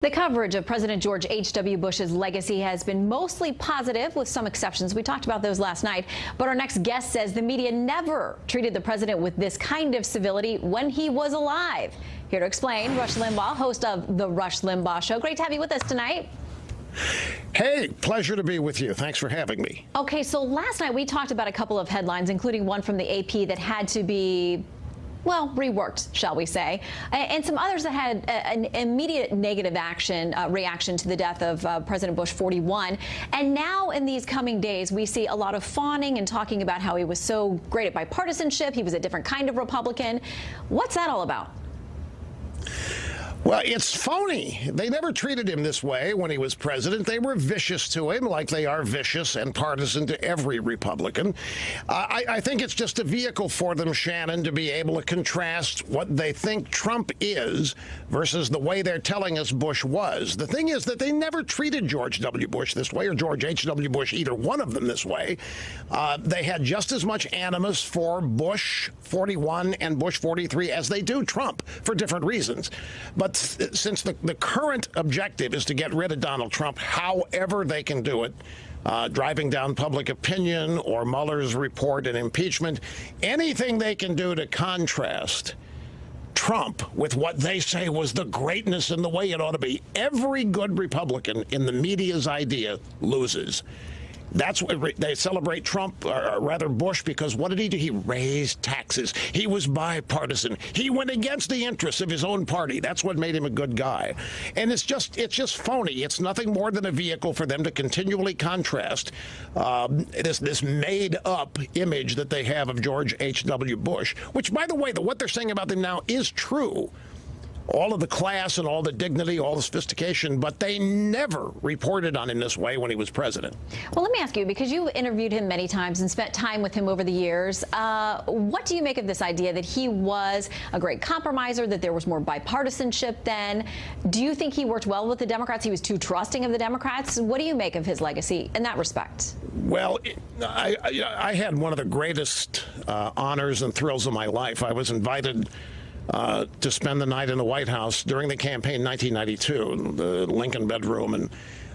The coverage of President George H.W. Bush's legacy has been mostly positive, with some exceptions. We talked about those last night. But our next guest says the media never treated the president with this kind of civility when he was alive. Here to explain, Rush Limbaugh, host of The Rush Limbaugh Show. Great to have you with us tonight. Hey, pleasure to be with you. Thanks for having me. Okay, so last night we talked about a couple of headlines, including one from the AP that had to be, well, reworked, shall we say, and some others that had an immediate negative reaction to the death of President Bush 41. And now in these coming days, we see a lot of fawning and talking about how he was so great at bipartisanship. He was a different kind of Republican. What's that all about? Well, it's phony. They never treated him this way when he was president. They were vicious to him, like they are vicious and partisan to every Republican. I think it's just a vehicle for them, Shannon, to be able to contrast what they think Trump is versus the way they're telling us Bush was. The thing is that they never treated George W. Bush this way, or George H.W. Bush, either one of them this way. They had just as much animus for Bush 41 and Bush 43 as they do Trump, for different reasons. But since the current objective is to get rid of Donald Trump, however they can do it, driving down public opinion or Mueller's report and impeachment, anything they can do to contrast Trump with what they say was the greatness and the way it ought to be, every good Republican in the media's idea loses. That's what they celebrate Trump, or rather Bush, because what did he do? He raised taxes. He was bipartisan. He went against the interests of his own party. That's what made him a good guy. And it's just phony. It's nothing more than a vehicle for them to continually contrast this made-up image that they have of George H.W. Bush, which, by the way, what they're saying about him now is true. All of the class and all the dignity, all the sophistication, but they never reported on him this way when he was president. Well, let me ask you, because you interviewed him many times and spent time with him over the years, what do you make of this idea that he was a great compromiser, that there was more bipartisanship then? Do you think he worked well with the Democrats? He was too trusting of the Democrats? What do you make of his legacy in that respect? Well, I had one of the greatest honors and thrills of my life. I was invited to spend the night in the White House during the campaign in 1992, the Lincoln bedroom. And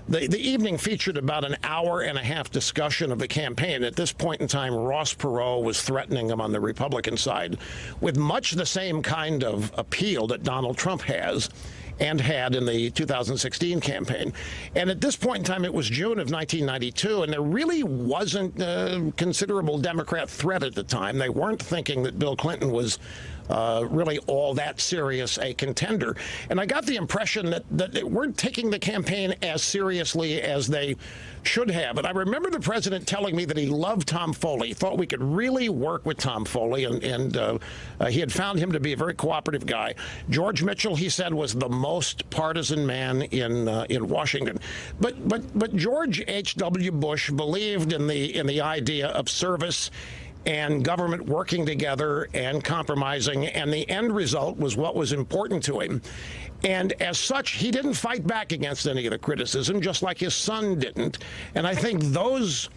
the evening featured about an hour-and-a-half discussion of the campaign. At this point in time, Ross Perot was threatening him on the Republican side with much the same kind of appeal that Donald Trump has and had in the 2016 campaign. And at this point in time, it was June of 1992, and there really wasn't a considerable Democrat threat at the time. They weren't thinking that Bill Clinton was really all that serious a contender. And I got the impression that they weren't taking the campaign as seriously as they should have. And I remember the president telling me that he loved Tom Foley, thought we could really work with Tom Foley, and he had found him to be a very cooperative guy. George Mitchell, he said, was the most partisan man in Washington. But George H.W. Bush believed in the idea of service and government working together and compromising, and the end result was what was important to him. And as such, he didn't fight back against any of the criticism, just like his son didn't. And I think those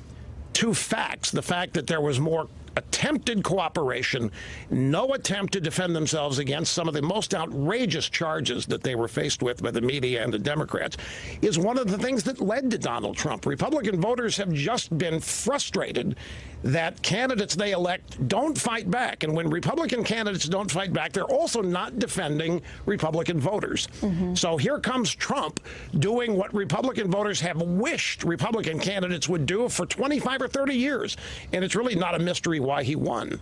two facts, the fact that there was more attempted cooperation, no attempt to defend themselves against some of the most outrageous charges that they were faced with by the media and the Democrats, is one of the things that led to Donald Trump. Republican voters have just been frustrated that candidates they elect don't fight back. And when Republican candidates don't fight back, they're also not defending Republican voters. So here comes Trump doing what Republican voters have wished Republican candidates would do for 25 or 30 years. And it's really not a mystery why he won.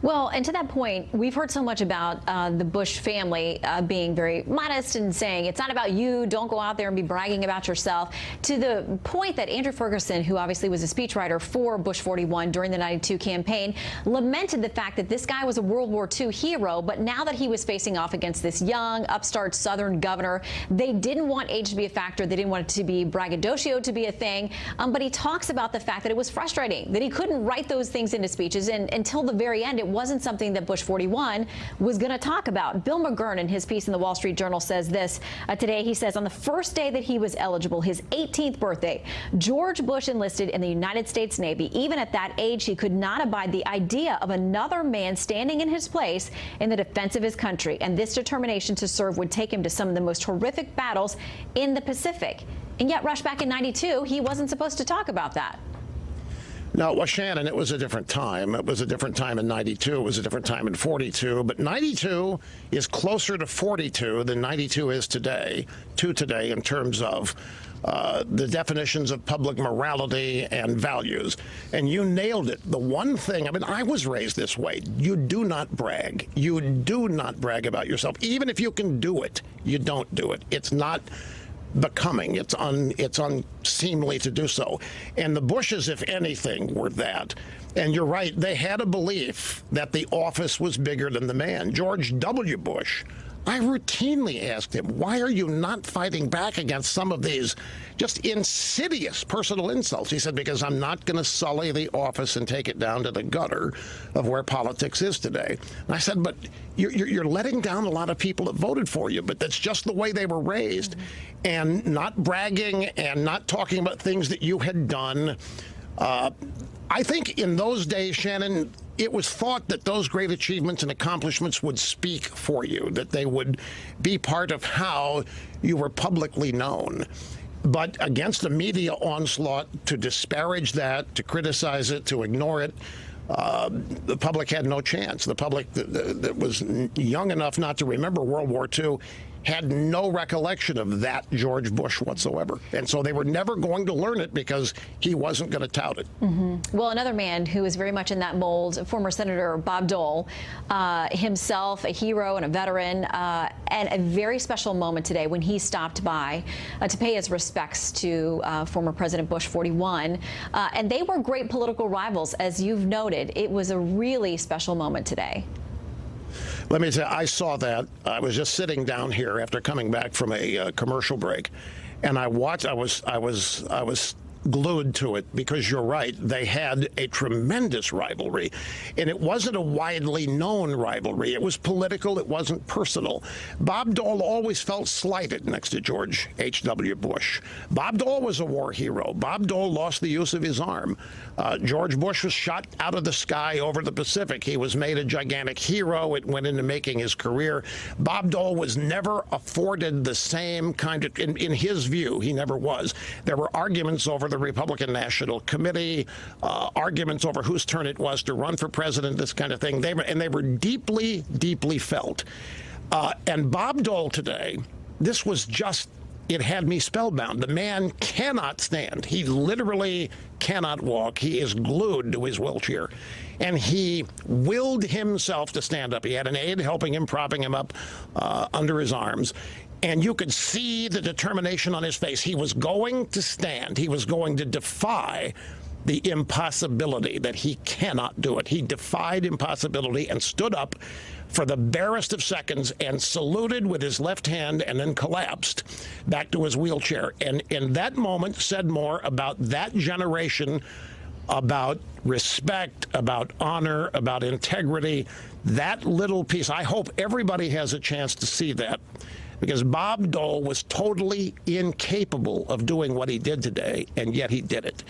Well, and to that point, we've heard so much about the Bush family being very modest and saying it's not about you, don't go out there and be bragging about yourself, to the point that Andrew Ferguson, who obviously was a speechwriter for Bush 41 during the 92 campaign, lamented the fact that this guy was a World War II hero, but now that he was facing off against this young, upstart Southern governor, they didn't want age to be a factor. They didn't want it to be braggadocio to be a thing. But he talks about the fact that it was frustrating, that he couldn't write those things into speeches, and until the very very end, it wasn't something that Bush 41 was going to talk about. Bill McGurn, in his piece in the Wall Street Journal, says this today. He says on the first day that he was eligible, his 18th birthday, George Bush enlisted in the United States Navy. Even at that age, he could not abide the idea of another man standing in his place in the defense of his country. And this determination to serve would take him to some of the most horrific battles in the Pacific. And yet, Rush, back in 92, he wasn't supposed to talk about that. No, well, Shannon, it was a different time. It was a different time in 92. It was a different time in 42. But 92 is closer to 42 than 92 is today, in terms of the definitions of public morality and values. And you nailed it. The one thing, I mean, I was raised this way. You do not brag. You do not brag about yourself. Even if you can do it, you don't do it. It's not becoming. It's unseemly to do so. And the Bushes, if anything, were that. And you're right, they had a belief that the office was bigger than the man. George W. Bush, I routinely asked him, why are you not fighting back against some of these just insidious personal insults? He said, because I'm not going to sully the office and take it down to the gutter of where politics is today. And I said, but you're letting down a lot of people that voted for you, but that's just the way they were raised. And not bragging and not talking about things that you had done. I think in those days, Shannon, it was thought that those great achievements and accomplishments would speak for you, that they would be part of how you were publicly known. But against a media onslaught to disparage that, to criticize it, to ignore it, the public had no chance. The public that was young enough not to remember World War II had no recollection of that George Bush whatsoever. And so they were never going to learn it because he wasn't going to tout it. Well, another man who is very much in that mold, former Senator Bob Dole, himself a hero and a veteran, and a very special moment today when he stopped by to pay his respects to former President Bush 41. And they were great political rivals, as you've noted. It was a really special moment today. Let me tell you, I saw that. I was just sitting down here after coming back from a commercial break, and I watched. I was glued to it because you're right. They had a tremendous rivalry, and it wasn't a widely known rivalry. It was political. It wasn't personal. Bob Dole always felt slighted next to George H.W. Bush. Bob Dole was a war hero. Bob Dole lost the use of his arm. George Bush was shot out of the sky over the Pacific. He was made a gigantic hero. It went into making his career. Bob Dole was never afforded the same kind of, in his view, he never was. There were arguments over the Republican National Committee, arguments over whose turn it was to run for president, this kind of thing. They were deeply, deeply felt. And Bob Dole today, this was just, it had me spellbound. The man cannot stand. He literally cannot walk. He is glued to his wheelchair. And he willed himself to stand up. He had an aide helping him, propping him up under his arms. And you could see the determination on his face. He was going to stand. He was going to defy the impossibility that he cannot do it. He defied impossibility and stood up for the barest of seconds and saluted with his left hand and then collapsed back to his wheelchair. And in that moment said more about that generation, about respect, about honor, about integrity. That little piece, I hope everybody has a chance to see that. Because Bob Dole was totally incapable of doing what he did today, and yet he did it.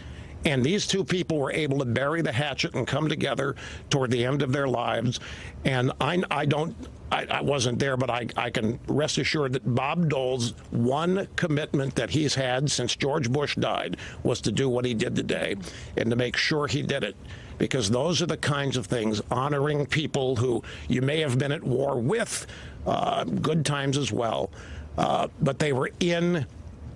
And these two people were able to bury the hatchet and come together toward the end of their lives. And I wasn't there, but I can rest assured that Bob Dole's one commitment that he's had since George Bush died was to do what he did today and to make sure he did it. Because those are the kinds of things, honoring people who you may have been at war with, good times as well, but they were in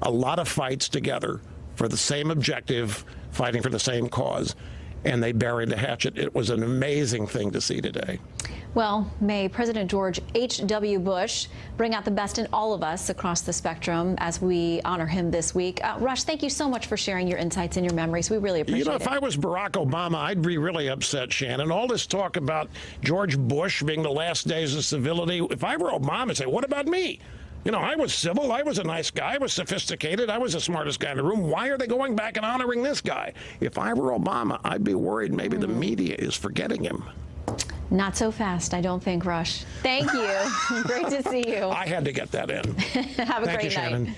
a lot of fights together for the same objective, fighting for the same cause, and they buried the hatchet. It was an amazing thing to see today. Well, may President George H.W. Bush bring out the best in all of us across the spectrum as we honor him this week. Rush, thank you so much for sharing your insights and your memories. We really appreciate it. You know, if I was Barack Obama, I'd be really upset, Shannon. All this talk about George Bush being the last days of civility. If I were Obama, I'd say, what about me? You know, I was civil. I was a nice guy. I was sophisticated. I was the smartest guy in the room. Why are they going back and honoring this guy? If I were Obama, I'd be worried maybe the media is forgetting him. Not so fast, I don't think, Rush. Thank you. Great to see you. I had to get that in. Have a Thank great you, night. Shannon.